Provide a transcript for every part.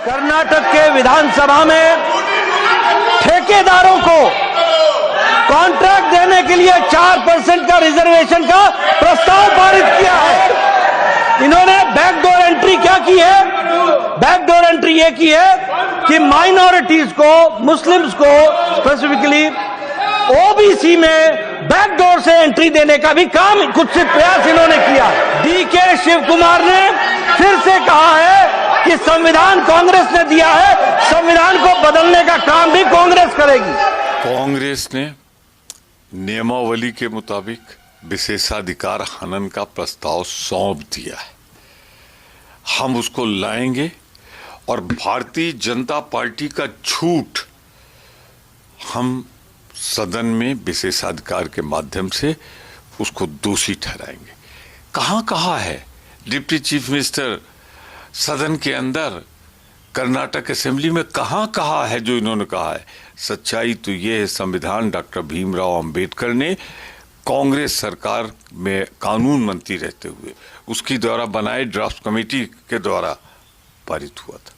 कर्नाटक के विधानसभा में ठेकेदारों को कॉन्ट्रैक्ट देने के लिए 4% का रिजर्वेशन का प्रस्ताव पारित किया है। इन्होंने बैकडोर एंट्री क्या की है? बैकडोर एंट्री ये की है कि माइनॉरिटीज को, मुस्लिम्स को स्पेसिफिकली ओबीसी में बैकडोर से एंट्री देने का भी काम, कुछ प्रयास इन्होंने किया। डीके शिव कुमार ने फिर से कहा है कि संविधान कांग्रेस ने दिया है, संविधान को बदलने का काम भी कांग्रेस करेगी। कांग्रेस ने नियमावली के मुताबिक विशेषाधिकार हनन का प्रस्ताव सौंप दिया है। हम उसको लाएंगे और भारतीय जनता पार्टी का झूठ हम सदन में विशेषाधिकार के माध्यम से उसको दोषी ठहराएंगे। कहां कहा है डिप्टी चीफ मिनिस्टर सदन के अंदर, कर्नाटक असेंबली में कहां कहा है जो इन्होंने कहा है? सच्चाई तो ये है, संविधान डॉक्टर भीमराव अंबेडकर ने कांग्रेस सरकार में कानून मंत्री रहते हुए उसकी द्वारा बनाए ड्राफ्ट कमेटी के द्वारा पारित हुआ था।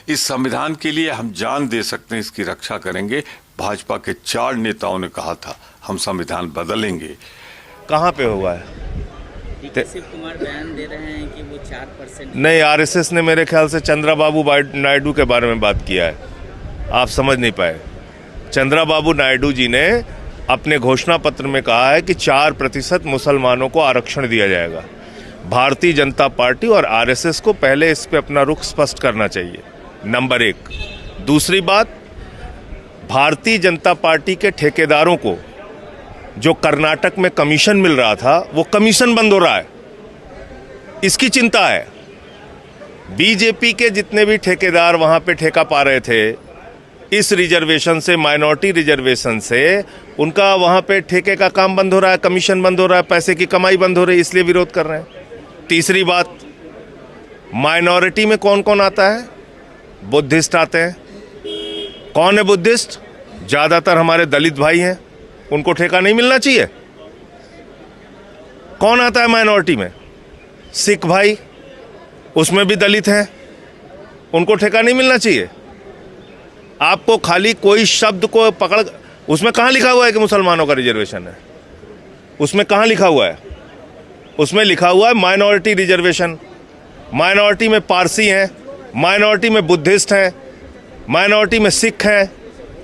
इस संविधान के लिए हम जान दे सकते हैं, इसकी रक्षा करेंगे। भाजपा के 4 नेताओं ने कहा था हम संविधान बदलेंगे। कहाँ पे हुआ है? शिव कुमार बयान दे रहे हैं कि वो 4% नहीं, आरएसएस ने मेरे ख्याल से चंद्राबाबू नायडू के बारे में बात किया है, आप समझ नहीं पाए। चंद्राबाबू नायडू जी ने अपने घोषणा पत्र में कहा है कि 4% मुसलमानों को आरक्षण दिया जाएगा। भारतीय जनता पार्टी और आरएसएस को पहले इस पे अपना रुख स्पष्ट करना चाहिए, नंबर 1। दूसरी बात, भारतीय जनता पार्टी के ठेकेदारों को जो कर्नाटक में कमीशन मिल रहा था, वो कमीशन बंद हो रहा है, इसकी चिंता है। बीजेपी के जितने भी ठेकेदार वहां पे ठेका पा रहे थे इस रिजर्वेशन से, माइनॉरिटी रिजर्वेशन से, उनका वहां पे ठेके का काम बंद हो रहा है, कमीशन बंद हो रहा है, पैसे की कमाई बंद हो रही है, इसलिए विरोध कर रहे हैं। तीसरी बात, माइनॉरिटी में कौन कौन आता है? बुद्धिस्ट आते हैं। कौन है बुद्धिस्ट? ज्यादातर हमारे दलित भाई हैं, उनको ठेका नहीं मिलना चाहिए। कौन आता है माइनॉरिटी में? सिख भाई, उसमें भी दलित हैं, उनको ठेका नहीं मिलना चाहिए। आपको खाली कोई शब्द को पकड़, उसमें कहां लिखा हुआ है कि मुसलमानों का रिजर्वेशन है? उसमें कहां लिखा हुआ है? उसमें लिखा हुआ है माइनॉरिटी रिजर्वेशन। माइनॉरिटी में पारसी हैं, माइनॉरिटी में बुद्धिस्ट हैं, माइनॉरिटी में सिख हैं,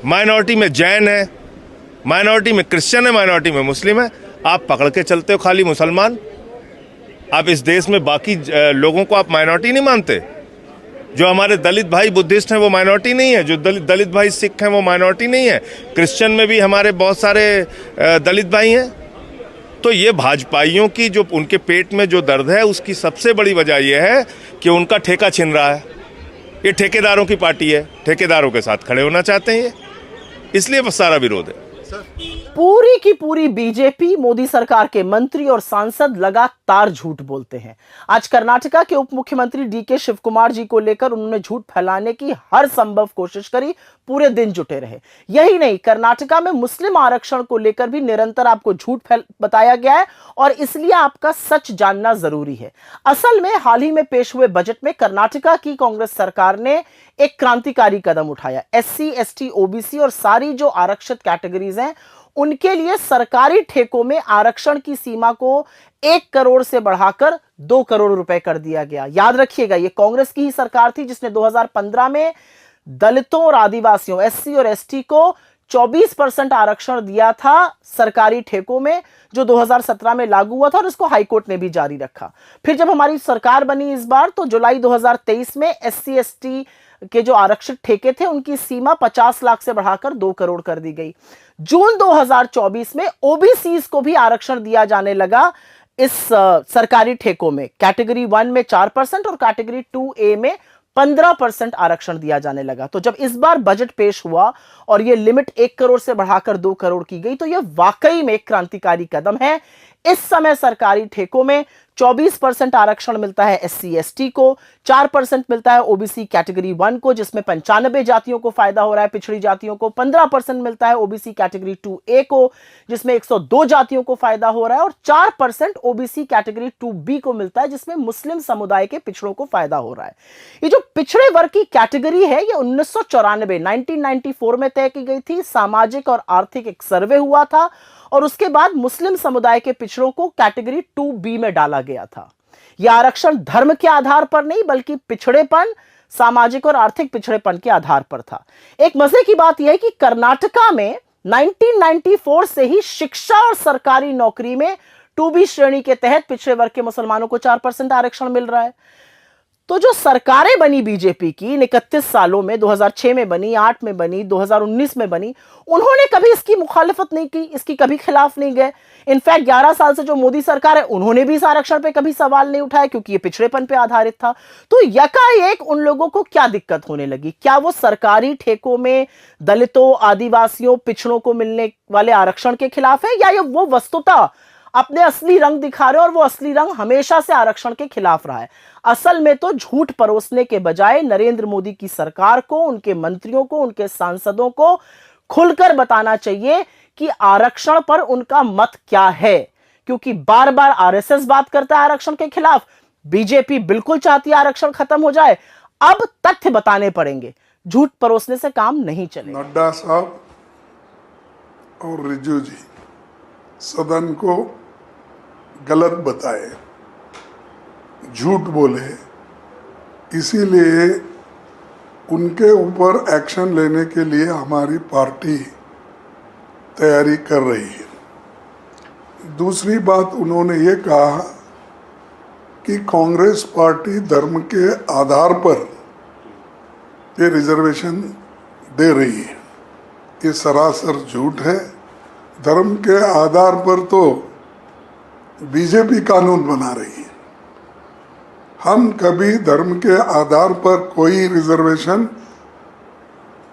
माइनॉरिटी में जैन हैं, माइनॉरिटी में क्रिश्चियन है, माइनॉरिटी में मुस्लिम है। आप पकड़ के चलते हो खाली मुसलमान। आप इस देश में बाकी लोगों को आप माइनॉरिटी नहीं मानते? जो हमारे दलित भाई बुद्धिस्ट हैं वो माइनॉरिटी नहीं है, जो दलित भाई सिख हैं वो माइनॉरिटी नहीं है, क्रिश्चियन में भी हमारे बहुत सारे दलित भाई हैं। तो ये भाजपाइयों की जो उनके पेट में जो दर्द है, उसकी सबसे बड़ी वजह यह है कि उनका ठेका छिन रहा है। ये ठेकेदारों की पार्टी है, ठेकेदारों के साथ खड़े होना चाहते हैं ये, इसलिए सारा विरोध है। पूरी की पूरी बीजेपी, मोदी सरकार के मंत्री और सांसद लगातार झूठ बोलते हैं। आज कर्नाटका के उप मुख्यमंत्री डीके शिव कुमार जी को लेकर उन्होंने झूठ फैलाने की हर संभव कोशिश करी, पूरे दिन जुटे रहे। यही नहीं, कर्नाटका में मुस्लिम आरक्षण को लेकर भी निरंतर आपको झूठ बताया गया है और इसलिए आपका सच जानना जरूरी है। असल में हाल ही में पेश हुए बजट में कर्नाटका की कांग्रेस सरकार ने एक क्रांतिकारी कदम उठाया। एससी, एसटी, ओबीसी और सारी जो आरक्षित कैटेगरीज हैं, उनके लिए सरकारी ठेकों में आरक्षण की सीमा को 1 करोड़ से बढ़ाकर 2 करोड़ रुपए कर दिया गया। याद रखिएगा, यह कांग्रेस की ही सरकार थी जिसने 2015 में दलितों और आदिवासियों, एससी और एसटी को 24% आरक्षण दिया था सरकारी ठेकों में, जो 2017 में लागू हुआ था और इसको हाईकोर्ट ने भी जारी रखा। फिर जब हमारी सरकार बनी इस बार, तो जुलाई 2023 में एससी एसटी के जो आरक्षित ठेके थे उनकी सीमा 50 लाख से बढ़ाकर 2 करोड़ कर दी गई। जून 2024 में ओबीसीज को भी आरक्षण दिया जाने लगा इस सरकारी ठेकों में। कैटेगरी 1 में 4% और कैटेगरी 2A में 15% आरक्षण दिया जाने लगा। तो जब इस बार बजट पेश हुआ और यह लिमिट 1 करोड़ से बढ़ाकर 2 करोड़ की गई, तो यह वाकई में एक क्रांतिकारी कदम है। इस समय सरकारी ठेकों में 24% आरक्षण मिलता है SC ST को, 4% मिलता है OBC कैटेगरी 1 को जिसमें 95 जातियों को फायदा हो रहा है, पिछड़ी जातियों को 15% मिलता है OBC कैटेगरी 2A को जिसमें 102 जातियों को फायदा हो रहा है, और 4% OBC कैटेगरी 2B को मिलता है जिसमें मुस्लिम समुदाय के पिछड़ों को फायदा हो रहा है। ये जो पिछड़े वर्ग की कैटेगरी है ये 1994 में तय की गई थी। सामाजिक और आर्थिक एक सर्वे हुआ था और उसके बाद मुस्लिम समुदाय के पिछड़ों को कैटेगरी 2B में डाला गया था। यह आरक्षण धर्म के आधार पर नहीं बल्कि पिछड़ेपन, सामाजिक और आर्थिक पिछड़ेपन के आधार पर था। एक मजे की बात यह है कि कर्नाटका में 1994 से ही शिक्षा और सरकारी नौकरी में 2B श्रेणी के तहत पिछड़े वर्ग के मुसलमानों को 4% आरक्षण मिल रहा है। तो जो सरकारें बनी बीजेपी की 31 सालों में, 2006 में बनी, 8 में बनी, 2019 में बनी, उन्होंने कभी इसकी मुखालिफत नहीं की, इसकी कभी खिलाफ नहीं गए। इनफैक्ट 11 साल से जो मोदी सरकार है उन्होंने भी इस आरक्षण पे कभी सवाल नहीं उठाया क्योंकि ये पिछड़ेपन पे आधारित था। तो यकाएक उन लोगों को क्या दिक्कत होने लगी? क्या वो सरकारी ठेकों में दलितों, आदिवासियों, पिछड़ों को मिलने वाले आरक्षण के खिलाफ है, या ये वो वस्तुतः अपने असली रंग दिखा रहे हैं और वो असली रंग हमेशा से आरक्षण के खिलाफ रहा है? असल में तो झूठ परोसने के बजाय नरेंद्र मोदी की सरकार को, उनके मंत्रियों को, उनके सांसदों को खुलकर बताना चाहिए कि आरक्षण पर उनका मत क्या है, क्योंकि बार बार RSS बात करता है आरक्षण के खिलाफ, बीजेपी बिल्कुल चाहती है आरक्षण खत्म हो जाए। अब तथ्य बताने पड़ेंगे, झूठ परोसने से काम नहीं चलेगा। नड्डा साहब और रिजू जी सदन को गलत बताए, झूठ बोले, इसीलिए उनके ऊपर एक्शन लेने के लिए हमारी पार्टी तैयारी कर रही है। दूसरी बात उन्होंने ये कहा कि कांग्रेस पार्टी धर्म के आधार पर ये रिजर्वेशन दे रही है। ये सरासर झूठ है। धर्म के आधार पर तो बीजेपी कानून बना रही है। हम कभी धर्म के आधार पर कोई रिजर्वेशन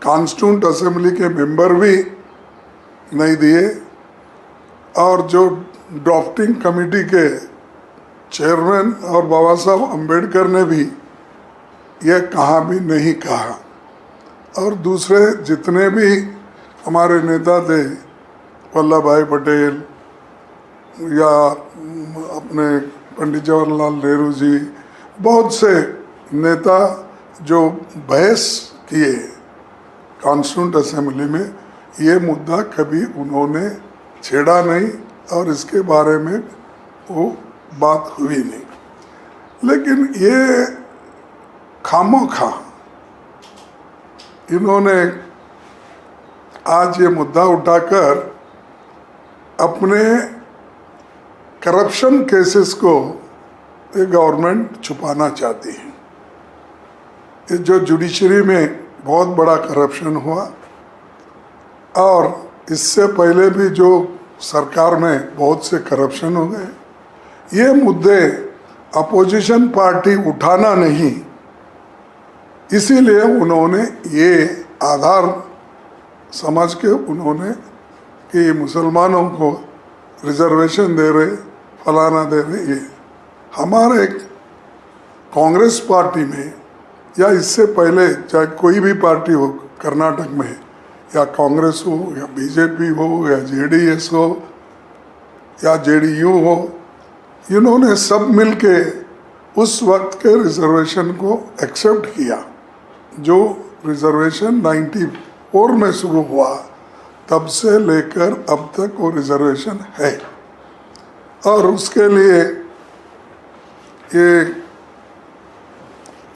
कॉन्स्टिट्यूंट असेंबली के मेंबर भी नहीं दिए, और जो ड्राफ्टिंग कमेटी के चेयरमैन और बाबा साहब अम्बेडकर ने भी ये कहा भी नहीं कहा। और दूसरे जितने भी हमारे नेता थे, वल्लभ भाई पटेल या अपने पंडित जवाहरलाल नेहरू जी, बहुत से नेता जो बहस किए कॉन्स्टिट्यूंट असेंबली में, ये मुद्दा कभी उन्होंने छेड़ा नहीं और इसके बारे में वो बात हुई नहीं। लेकिन ये खामोखा इन्होंने आज ये मुद्दा उठाकर अपने करप्शन केसेस को ये गवर्नमेंट छुपाना चाहती है। ये जो जुडिशरी में बहुत बड़ा करप्शन हुआ और इससे पहले भी जो सरकार में बहुत से करप्शन हो गए, ये मुद्दे अपोजिशन पार्टी उठाना नहीं, इसीलिए उन्होंने ये आधार समझ के उन्होंने कि मुसलमानों को रिजर्वेशन दे रहे, फलाना दे रहे। ये हमारे कांग्रेस पार्टी में या इससे पहले चाहे कोई भी पार्टी हो कर्नाटक में, या कांग्रेस हो या बीजेपी हो या JDS हो या JDU हो, इन्होंने सब मिलके उस वक्त के रिजर्वेशन को एक्सेप्ट किया। जो रिजर्वेशन 94 में शुरू हुआ तब से लेकर अब तक वो रिजर्वेशन है। और उसके लिए ये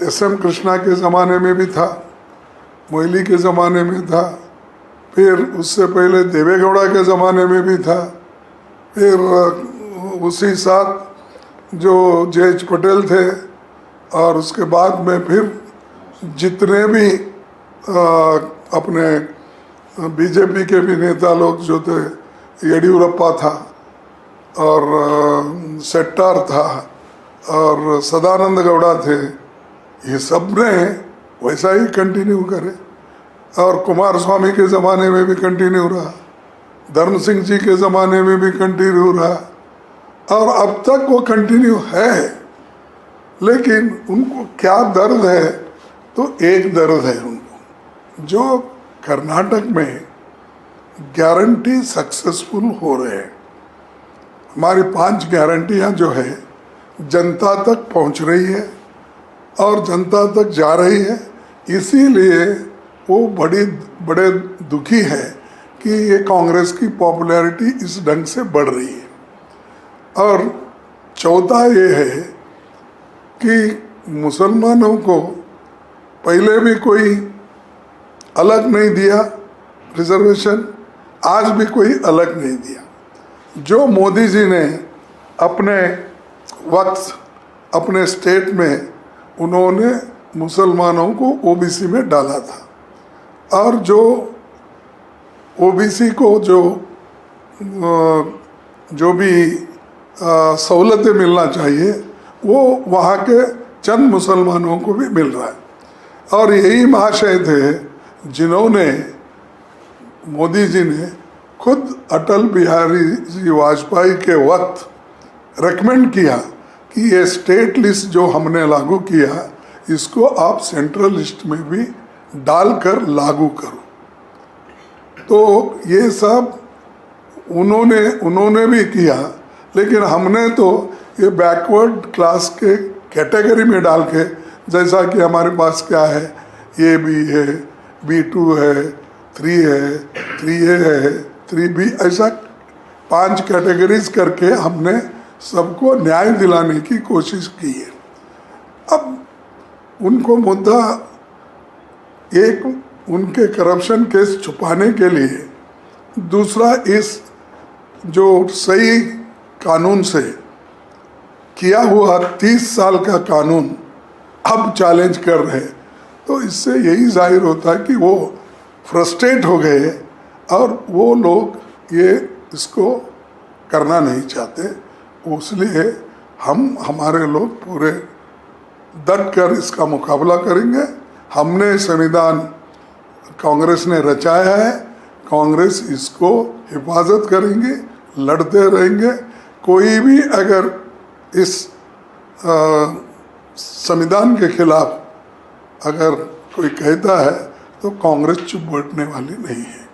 SM कृष्णा के ज़माने में भी था, मोइली के ज़माने में था, फिर उससे पहले देवेगौड़ा के ज़माने में भी था, फिर उसी साथ जो JH पटेल थे, और उसके बाद में फिर जितने भी अपने बीजेपी के भी नेता लोग जो थे, येडियुरप्पा था और शेट्टार था और सदानंद गौड़ा थे, ये सब ने वैसा ही कंटिन्यू करे। और कुमार स्वामी के ज़माने में भी कंटिन्यू रहा, धर्म सिंह जी के ज़माने में भी कंटिन्यू रहा, और अब तक वो कंटिन्यू है, लेकिन उनको क्या दर्द है, तो एक दर्द है उनको, जो कर्नाटक में गारंटी सक्सेसफुल हो रहे हैं। हमारी 5 गारंटियां जो है जनता तक पहुंच रही है और जनता तक जा रही है, इसीलिए वो बड़े दुखी है कि ये कांग्रेस की पॉपुलैरिटी इस ढंग से बढ़ रही है। और चौथा ये है कि मुसलमानों को पहले भी कोई अलग नहीं दिया रिजर्वेशन, आज भी कोई अलग नहीं दिया। जो मोदी जी ने अपने वक्त अपने स्टेट में उन्होंने मुसलमानों को ओबीसी में डाला था, और जो ओबीसी को जो भी सहूलतें मिलना चाहिए वो वहाँ के चंद मुसलमानों को भी मिल रहा है। और यही महाशय थे जिन्होंने, मोदी जी ने खुद अटल बिहारी जी वाजपेयी के वक्त रेकमेंड किया कि ये स्टेट लिस्ट जो हमने लागू किया इसको आप सेंट्रल लिस्ट में भी डालकर लागू करो। तो ये सब उन्होंने भी किया, लेकिन हमने तो ये बैकवर्ड क्लास के कैटेगरी में डाल के, जैसा कि हमारे पास क्या है, ए बी है, B2 है, 3 है, 3A है, 3B, ऐसा 5 कैटेगरीज करके हमने सबको न्याय दिलाने की कोशिश की है। अब उनको मुद्दा एक उनके करप्शन केस छुपाने के लिए, दूसरा इस जो सही कानून से किया हुआ 30 साल का कानून अब चैलेंज कर रहे हैं, तो इससे यही जाहिर होता है कि वो फ्रस्ट्रेट हो गए और वो लोग ये इसको करना नहीं चाहते। इसलिए हमारे लोग पूरे डट कर इसका मुकाबला करेंगे। हमने संविधान कांग्रेस ने रचाया है, कांग्रेस इसको हिफाजत करेंगे, लड़ते रहेंगे। कोई भी अगर इस संविधान के खिलाफ अगर कोई कहता है तो कांग्रेस चुप बैठने वाली नहीं है।